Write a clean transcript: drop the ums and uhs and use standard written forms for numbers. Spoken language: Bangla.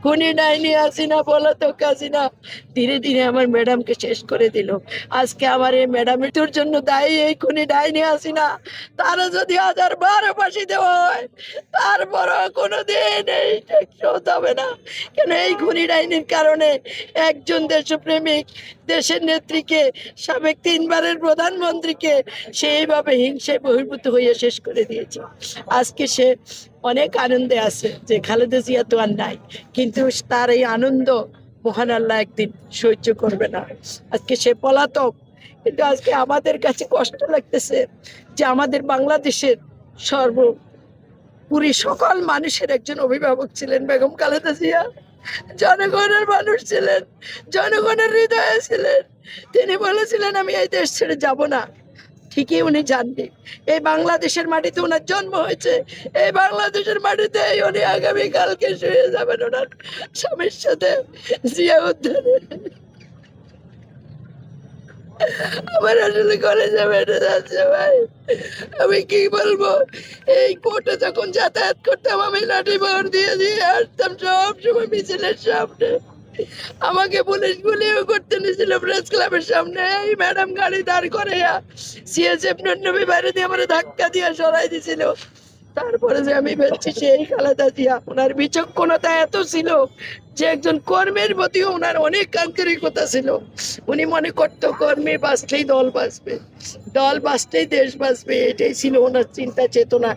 খুনি ডাইনি হাসিনা পলাতক হাসিনা ধীরে ধীরে আমার ম্যাডামকে শেষ করে দিল। আজকে আমার এই ম্যাডামের জন্য দায়ী এই খুনি ডাইনি হাসিনা। তারা যদি 1000 বার ফাঁসি দেওয়া হয় তারপরও কোনোদিন এই শোধ হবে না। কেন এই খুনি ডাইনির কারণে একজন দেশপ্রেমিক দেশের নেত্রীকে, সাবেক 3বারের প্রধানমন্ত্রীকে সেইভাবে হিংসায় বহির্ভূত হয়ে শেষ করে দিয়েছে। আজকে সে অনেক আনন্দে আছে যে খালেদা জিয়া তো আর নাই, কিন্তু তার এই আনন্দ মহান আল্লাহ একদিন সহ্য করবে না। আজকে সে পলাতক, কিন্তু আজকে আমাদের কাছে কষ্ট লাগতেছে যে আমাদের বাংলাদেশের সর্বোপরি সকল মানুষের একজন অভিভাবক ছিলেন বেগম খালেদা জিয়া। জনগণের মানুষ ছিলেন, জনগণের হৃদয়ে ছিলেন। তিনি বলেছিলেন আমি এই দেশ ছেড়ে যাব না। ঠিকই উনি জাননি, এই বাংলাদেশের মাটিতে ওনার জন্ম হয়েছে, এই বাংলাদেশের মাটিতে উনি আগামীকালকে শুয়ে যাবেন ওনার স্বামীর সাথে জিয়া উদ্যানে। আমার আসলে কলেজে বেড়ে যাচ্ছে ভাই, আমি কি বলবো। এই কোর্টে যখন যাতায়াত করতাম আমি লাঠি ভর দিয়ে দিয়ে আসতাম সব সময় মিছিলের সামনে। আমাকে পুলিশ গুলিও করতে নিয়েছিল প্রেস ক্লাবের সামনে। এই ম্যাডাম গাড়ি দাঁড় করে সিএসএফ নবী বাইরে দিয়ে আমার ধাক্কা দিয়ে সরাই দিছিল। তারপরে যে আমি বলছি সেই খালেদা জিয়া, ওনার বিচক্ষণতা এত ছিল যে একজন কর্মের প্রতিও ওনার অনেক আন্তরিকতা ছিল। উনি মনে করতো কর্মী বাঁচলেই দল বাঁচবে, দল বাঁচলেই দেশ বাঁচবে, এটাই ছিল ওনার চিন্তা চেতনা।